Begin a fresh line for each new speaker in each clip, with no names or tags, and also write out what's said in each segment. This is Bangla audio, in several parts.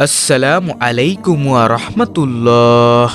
আসসালামু আলাইকুম ওয়া রাহমাতুল্লাহ।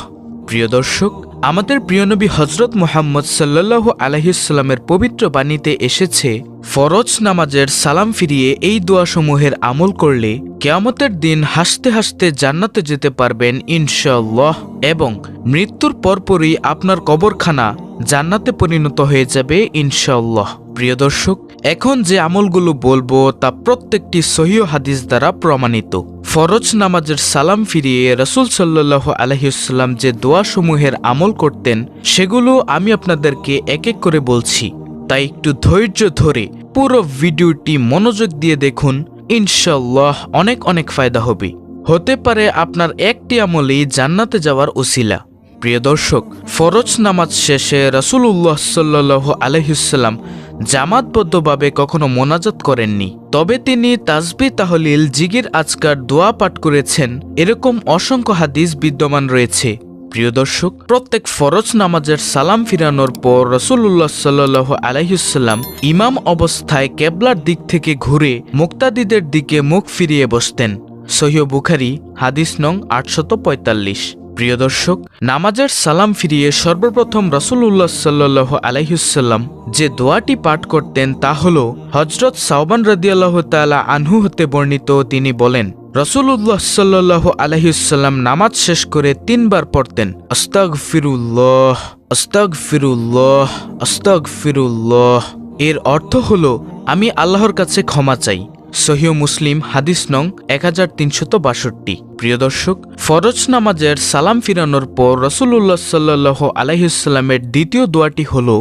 প্রিয় দর্শক, আমাদের প্রিয় নবী হযরত মুহাম্মদ সাল্লাল্লাহু আলাইহি সাল্লামের পবিত্র বাণীতে এসেছে, ফরজ নামাজের সালাম ফিরিয়ে এই দোয়াসমূহের আমল করলে কিয়ামতের দিন হাসতে হাসতে জান্নাতে যেতে পারবেন ইনশাআল্লাহ, এবং মৃত্যুর পরপরই আপনার কবরখানা জান্নাতে পরিণত হয়ে যাবে ইনশাআল্লাহ। প্রিয় দর্শক, এখন যে আমলগুলো বলবো তা প্রত্যেকটি সহিহ হাদিস দ্বারা প্রমাণিত। ফরজ নামাজের সালাম ফিরিয়ে রাসূল সাল্লাল্লাহু আলাইহি ওয়াসাল্লাম যে দোয়াসমূহের আমল করতেন সেগুলো আমি আপনাদেরকে এক এক করে বলছি, তাই একটু ধৈর্য ধরে পুরো ভিডিওটি মনোযোগ দিয়ে দেখুন, ইনশাআল্লাহ অনেক অনেক ফায়দা হবে। হতে পারে আপনার একটি আমলেই জান্নাতে যাওয়ার উসিলা। প্রিয় দর্শক, ফরজ নামাজ শেষে রাসূলুল্লাহ সাল্লাল্লাহু আলাইহি ওয়াসাল্লাম জামাতবদ্ধভাবে কখনো মোনাজাত করেননি, তবে তিনি তাসবিহ, তাহলিল, জিকির, আজকার, দোয়া পাঠ করেছেন। এরকম অসংখ্য হাদিস বিদ্যমান রয়েছে। প্রিয় দর্শক, প্রত্যেক ফরজ নামাজের সালাম ফিরানোর পর রাসূলুল্লাহ সাল্লাল্লাহু আলাইহি ওয়াসাল্লাম ইমাম অবস্থায় কেবলার দিক থেকে ঘুরে মুক্তাদিদের দিকে মুখ ফিরিয়ে বসতেন। সহিহ বুখারী হাদিস নং 845। প্রিয় দর্শক, নামাজের সালাম ফিরিয়ে সর্বপ্রথম রাসূলুল্লাহ সাল্লাল্লাহু আলাইহি ওয়াসাল্লাম যে দোয়াটি পাঠ করতেন তা হল হযরত সাওবান রাদিয়াল্লাহু তাআলা আনহু হতে বর্ণিত। তিনি বলেন, রাসূলুল্লাহ সাল্লাল্লাহু আলাইহি ওয়াসাল্লাম নামাজ শেষ করে 3 বার পড়তেন, আস্তাগফিরুল্লাহ, আস্তাগফিরুল্লাহ, আস্তাগফিরুল্লাহ। এর অর্থ হল, আমি আল্লাহর কাছে ক্ষমা চাই। সহিহ মুসলিম হাদিস নং 1362। প্রিয় দর্শক, ফরজ নামাজের সালাম ফিরানোর পর রাসূলুল্লাহ সাল্লাল্লাহু আলাইহি ওয়াসাল্লামের দ্বিতীয় দোয়াটি হলো,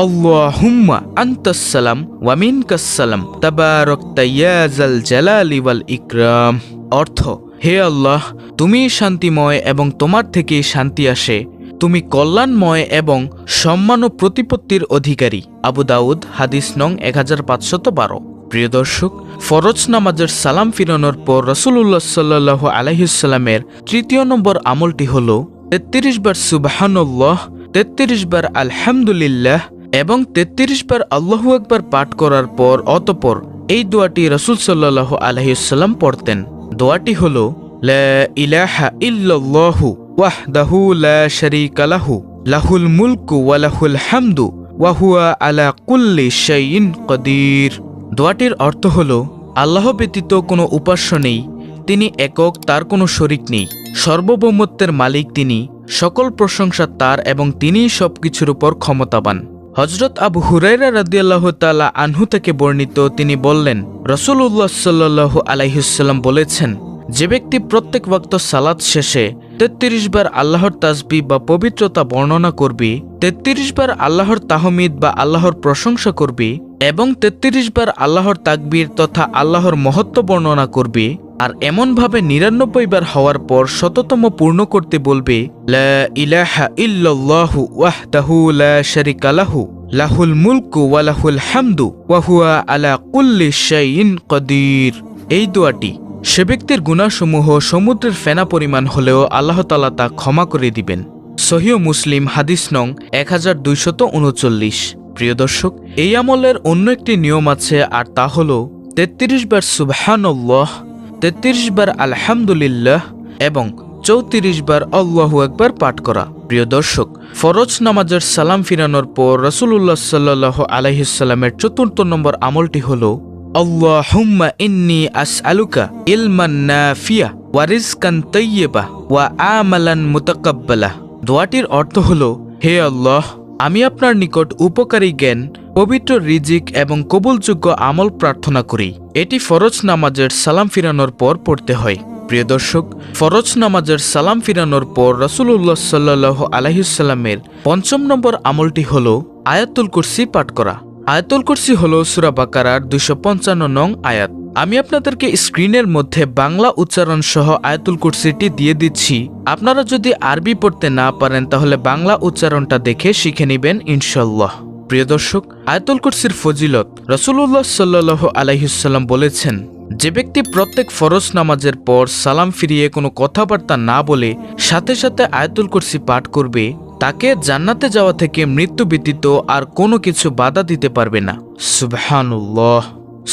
আল্লাহুম্মা আনতাস সালাম ওয়া মিনকাস সালাম তাবারাকতা ইয়া যাল জালালি ওয়াল ইকরাম। অর্থ, হে আল্লাহ, তুমি শান্তিময় এবং তোমার থেকেই শান্তি আসে, তুমি কল্যাণময় এবং সম্মান ও প্রতিপত্তির অধিকারী। আবু দাউদ হাদিস নং 1512। প্রিয় দর্শক, ফরজ নামাজের সালাম ফিরানোর পর রাসূলুল্লাহ সাল্লাল্লাহু আলাইহি ওয়াসাল্লামের তৃতীয় নম্বর আমলটি হল 33 বার সুবহানাল্লাহ, 33 বার আলহামদুলিল্লাহ এবং 33 বার আল্লাহু আকবার পাঠ করার পর অতঃপর এই দোয়াটি রাসূল সাল্লাল্লাহু আলাইহি ওয়াসাল্লাম পড়তেন। দোয়াটি হল, লা ইলাহা ইল্লাল্লাহু ওয়াহদাহু লা শারীকা লাহু, লাহুল মুলকু ওয়া লাহুল হামদু ওয়া হুয়া আলা কুল্লি শাইইন কাদির। দোয়াটির অর্থ হল, আল্লাহ ব্যতীত কোনো উপাস্য নেই, তিনি একক, তার কোনো শরিক নেই, সর্বভৌমত্বের মালিক তিনি, সকল প্রশংসা তার এবং তিনিই সবকিছুর উপর ক্ষমতাবান। হযরত আবু হুরায়রা রাদিয়াল্লাহু তাআলা আনহু থেকে বর্ণিত, তিনি বললেন, রাসূলুল্লাহ সাল্লাল্লাহু আলাইহি ওয়াসাল্লাম বলেছেন, যে ব্যক্তি প্রত্যেক ওয়াক্ত সালাত শেষে 33 বার আল্লাহর তাসবিহ বা পবিত্রতা বর্ণনা করবে, 33 বার আল্লাহর তাহমিদ বা আল্লাহর প্রশংসা করবে এবং 33 বার আল্লাহর তাকবীর তথা আল্লাহর মহত্ব বর্ণনা করবে, আর এমনভাবে 99 বার হওয়ার পর শততম পূর্ণ করতে বলবে, লা ইলাহা ইল্লাল্লাহু ওয়াহদাহু লা শারীকা লাহু, লাহুল মুলকু ওয়া লাহুল হামদু ওয়া হুয়া আলা কুল্লি শাইইন কাদির। এই দোয়াটি সে ব্যক্তির গুনাহসমূহ সমুদ্রের ফেনা পরিমাণ হলেও আল্লাহ তাআলা তা ক্ষমা করে দিবেন। সহিহ মুসলিম হাদিস নং 1239। প্রিয় দর্শক, এই আমলের অন্য একটি নিয়ম আছে, আর তা হল 33 বার সুবহানাল্লাহ, 33 বার আলহামদুলিল্লাহ এবং 34 বার আল্লাহু আকবার পাঠ করা। প্রিয় দর্শক, ফরজ নামাজের সালাম ফিরানোর পর রাসূলুল্লাহ সাল্লাল্লাহু আলাইহি ওয়াসাল্লামের 4 নম্বর আমলটি হল, আল্লাহুম্মা ইন্নী আসআলুকা ইলমান নাফিয়া ওয়া রিজকান তাইয়্যিবা ওয়া আমালান মুতাকাব্বালা। দোয়াটির অর্থ হল, হে আল্লাহ, আমি আপনার নিকট উপকারী জ্ঞান, পবিত্র রিজিক এবং কবুলযোগ্য আমল প্রার্থনা করি। এটি ফরজ নামাজের সালাম ফিরানোর পর পড়তে হয়। প্রিয় দর্শক, ফরজ নামাজের সালাম ফিরানোর পর রাসূলুল্লাহ সাল্লাল্লাহু আলাইহি ওয়াসাল্লামের 5 নম্বর আমলটি হল আয়াতুল কুরসি পাঠ করা। আয়াতুল কুরসি হল সূরা বাকারার 255 নং আয়াত। আমি আপনাদেরকে স্ক্রিনের মধ্যে বাংলা উচ্চারণ সহ আয়াতুল কুরসিটি দিয়ে দিচ্ছি। আপনারা যদি আরবি পড়তে না পারেন তাহলে বাংলা উচ্চারণটা দেখে শিখে নেবেন ইনশাআল্লাহ। প্রিয় দর্শক, আয়াতুল কুরসির ফজিলত রাসূলুল্লাহ সাল্লাল্লাহু আলাইহি ওয়াসাল্লাম বলেছেন, যে ব্যক্তি প্রত্যেক ফরজ নামাজের পর সালাম ফিরিয়ে কোনো কথাবার্তা না বলে সাথে সাথে আয়াতুল কুরসি পাঠ করবে, তাকে জান্নাতে যাওয়া থেকে মৃত্যু ব্যতীত আর কোনো কিছু বাধা দিতে পারবে না। সুবহানাল্লাহ।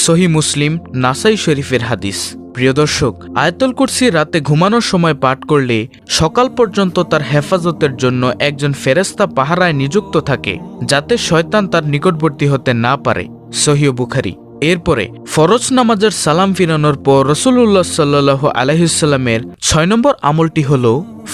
সহিহ মুসলিম নাসাই শরীফের হাদিস। প্রিয় দর্শক, আয়াতুল কুরসি রাতে ঘুমানোর সময় পাঠ করলে সকাল পর্যন্ত তার হেফাজতের জন্য একজন ফেরেশতা পাহারায় নিযুক্ত থাকে, যাতে শয়তান তার নিকটবর্তী হতে না পারে। সহিহ বুখারী। এরপরে ফরজ নামাজের সালাম ফিরানোর পর রাসূলুল্লাহ সাল্লাল্লাহু আলাইহি ওয়াসাল্লামের ৬ নম্বর আমলটি হল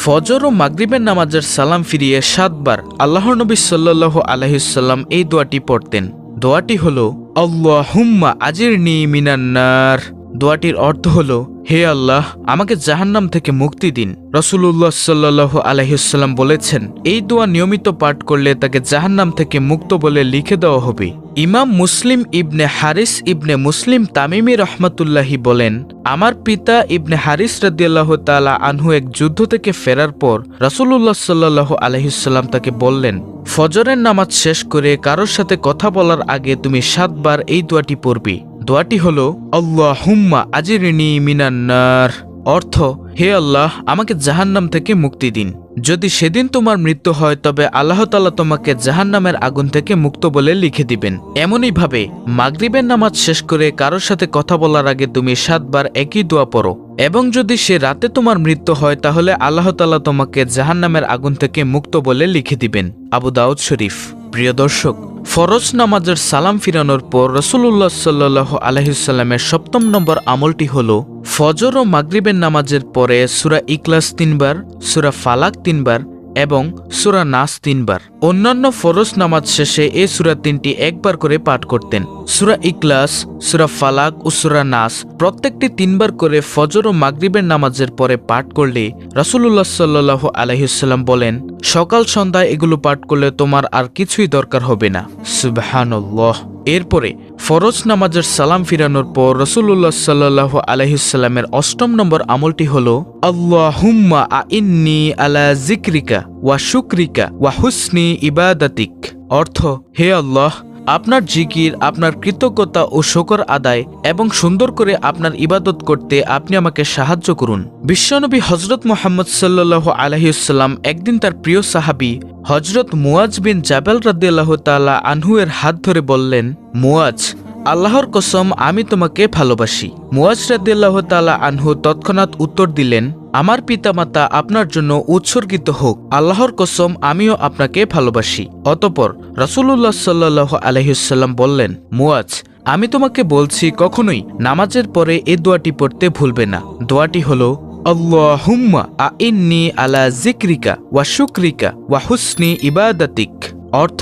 ফজর ও মাগরিবের নামাজের সালাম ফিরিয়ে ৭ বার আল্লাহর নবী সাল্লাল্লাহু আলাইহি ওয়াসাল্লাম এই দোয়াটি পড়তেন। দোয়াটি হল আল্লাহুম্মা আজিরনি মিনান নার। দোয়াটির অর্থ হল, হে আল্লাহ, আমাকে জাহান্নাম থেকে মুক্তি দিন। রাসূলুল্লাহ সাল্লাল্লাহু আলাইহি ওয়াসাল্লাম বলেছেন, এই দোয়া নিয়মিত পাঠ করলে তাকে জাহান্নাম থেকে মুক্ত বলে লিখে দেওয়া হবে। ইমাম মুসলিম ইবনে হারিস ইবনে মুসলিম তামিমি রহমাতুল্লাহি বলেন, আমার পিতা ইবনে হারিস রাদিয়াল্লাহু তাআলা আনহু এক যুদ্ধ থেকে ফেরার পর রাসূলুল্লাহ সাল্লাল্লাহু আলাইহি ওয়াসাল্লাম তাকে বললেন, ফজরের নামাজ শেষ করে কারোর সাথে কথা বলার আগে তুমি ৭ বার এই দোয়াটি পড়বে। দোয়াটি হল আল্লাহুম্মা আজিরনি মিনান নার। অর্থ, হে আল্লাহ, আমাকে জাহান্নাম থেকে মুক্তি দিন। যদি সেদিন তোমার মৃত্যু হয় তবে আল্লাহ তাআলা তোমাকে জাহান্নামের আগুন থেকে মুক্ত বলে লিখে দিবেন। এমনই ভাবে মাগরিবের নামাজ শেষ করে কারোর সাথে কথা বলার আগে তুমি ৭ বার একই দোয়া পড়ো, এবং যদি সে রাতে তোমার মৃত্যু হয় তাহলে আল্লাহ তাআলা তোমাকে জাহান্নামের আগুন থেকে মুক্ত বলে লিখে দিবেন। আবু দাউদ শরীফ। প্রিয় দর্শক, ফরজ নামাজের সালাম ফিরানোর পর রাসূলুল্লাহ সাল্লাল্লাহু আলাইহি ওয়াসাল্লামের ৭ম নম্বর আমলটি হল ফজর ও মাগরিবের নামাজের পরে সূরা ইখলাস ৩ বার, সূরা ফালাক ৩ বার এবং সূরা নাস ৩ বার। অন্যান্য ফরজ নামাজ শেষে এই সূরা ৩টি একবার করে পাঠ করতেন। সূরা ইখলাস, সূরা ফালাক ও সূরা নাস প্রত্যেকটি ৩ বার করে ফজর ও মাগরিবের নামাজের পরে পাঠ করলে রাসূলুল্লাহ সাল্লাল্লাহু আলাইহি ওয়াসাল্লাম বলেন, সকাল সন্ধ্যায় এগুলো পাঠ করলে তোমার আর কিছুই দরকার হবে না। সুবহানাল্লাহ। এরপরে ফরজ নামাজের সালাম ফিরানোর পর রাসূলুল্লাহ সাল্লাল্লাহু আলাইহি ওয়াসাল্লামের ৮ম নম্বর আমলটি হল আল্লাহুম্মা আইন্নি আলা যিকরিকা ওয়া শুকরিকা ওয়া হুসনি ইবাদাতিক। অর্থ, হে আল্লাহ, আপনার জিকির, আপনার কৃতজ্ঞতা ও শকর আদায় এবং সুন্দর করে আপনার ইবাদত করতে আপনি আমাকে সাহায্য করুন। বিশ্বনবী হযরত মুহাম্মদ সাল্লাল্লাহু আলাইহি ওয়াসাল্লাম একদিন তার প্রিয় সাহাবী হযরত মুয়াজ বিন জাবাল রাদিয়াল্লাহু তাআলা আনহু এর হাত ধরে বললেন, মুয়াজ, আল্লাহর কসম আমি তোমাকে ভালোবাসি। মুয়াজ রাদিয়াল্লাহু তাআলা আনহু তৎক্ষণাৎ উত্তর দিলেন, আমার পিতামাতা আপনার জন্য উৎসর্গিত হোক, আল্লাহর কসম আমিও আপনাকে ভালোবাসি। অতঃপর রাসূলুল্লাহ সাল্লাল্লাহু আলাইহি ওয়াসাল্লাম বললেন, মুয়াজ, আমি তোমাকে বলছি কখনোই নামাজের পরে এই দোয়াটি পড়তে ভুলবে না। দোয়াটি হল আল্লাহুম্মা আইন্নি আলা যিকরিকা ওয়া শুকরিকা ওয়া হুসনি ইবাদাতিক। অর্থ,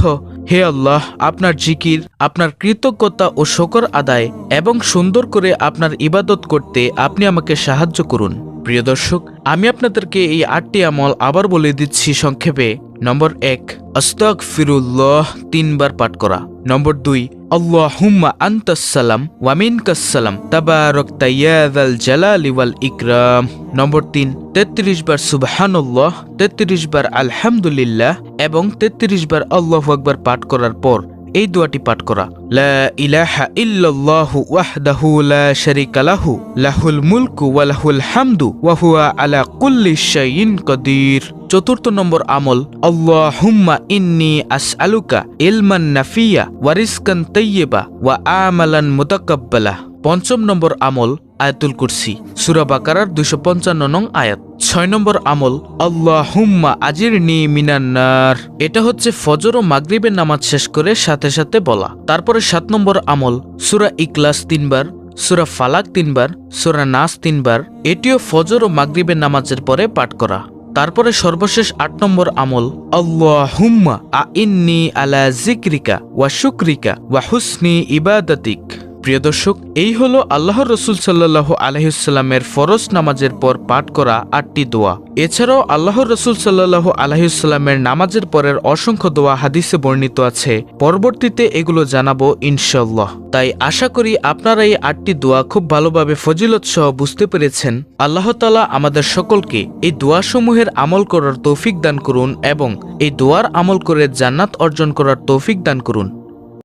হে আল্লাহ, আপনার জিকির, আপনার কৃতজ্ঞতা ও শকর আদায় এবং সুন্দর করে আপনার ইবাদত করতে আপনি আমাকে সাহায্য করুন। প্রিয় দর্শক, আমি আপনাদেরকে এই ৮টি আমল আবার বলে দিচ্ছি সংক্ষেপে। নম্বর ১, আস্তাগফিরুল্লাহ ৩ বার পাঠ করা। নম্বর ২, আল্লাহুম্মা আনতাস সালাম ওয়া মিনকাস সালাম তাবারাকতা ইয়া যাল জালালি ওয়াল ইকরাম। নম্বর ৩, ৩৩ বার সুবহানাল্লাহ, ৩৩ বার আলহামদুলিল্লাহ এবং ৩৩ বার আল্লাহু আকবার পাঠ করার পর এই দোয়াটি পাঠ করা, লা ইলাহা ইল্লাল্লাহু ওয়াহদাহু লা শারীকা লাহু লাহুল মুলকু ওয়া লাহুল হামদু ওয়া হুয়া আলা কুল্লি শাইইন কাদির। ৪র্থ নম্বর আমল, আল্লাহুম্মা ইন্নী আসআলুকা ইলমান নাফিয়া ওয়া রিজকান তাইয়্যিবা ওয়া আমালান মুতাকাব্বালা। ৫ম নম্বর আমল, আয়াতুল কুরসি, সূরা বাকারার ২৫৫ নং আয়াত। ৬ নম্বর আমল, আল্লাহুম্মা আজিরনি মিনান নার। এটা হচ্ছে ফজর ও মাগরিবের নামাজ শেষ করে সাথে সাথে বলা। তারপরে ৭ নম্বর আমল, সূরা ইখলাস ৩ বার, সূরা ফালাক ৩ বার, সূরা নাস ৩ বার। এটিও ফজর ও মাগরিবের নামাজের পরে পাঠ করা। তারপরে সর্বশেষ ৮ নম্বর আমল, আল্লাহুম্মা আইন্নি আলা যিকরিকা ওয়া শুকরিকা ওয়া হুসনি ইবাদাতিক। প্রিয় দর্শক, এই হলো আল্লাহর রাসূল সাল্লাল্লাহু আলাইহি ওয়াসাল্লামের ফরজ নামাজের পর পাঠ করা ৮টি দোয়া। এছাড়াও আল্লাহর রাসূল সাল্লাল্লাহু আলাইহি ওয়াসাল্লামের নামাজের পরের অসংখ্য দোয়া হাদিসে বর্ণিত আছে। পরবর্তীতে এগুলো জানাবো ইনশাআল্লাহ। তাই আশা করি আপনারা এই ৮টি দোয়া খুব ভালোভাবে ফজিলত সহ বুঝতে পেরেছেন। আল্লাহ তাআলা আমাদের সকলকে এই দোয়াসমূহের আমল করার তৌফিক দান করুন এবং এই দোয়ার আমল করে জান্নাত অর্জন করার তৌফিক দান করুন।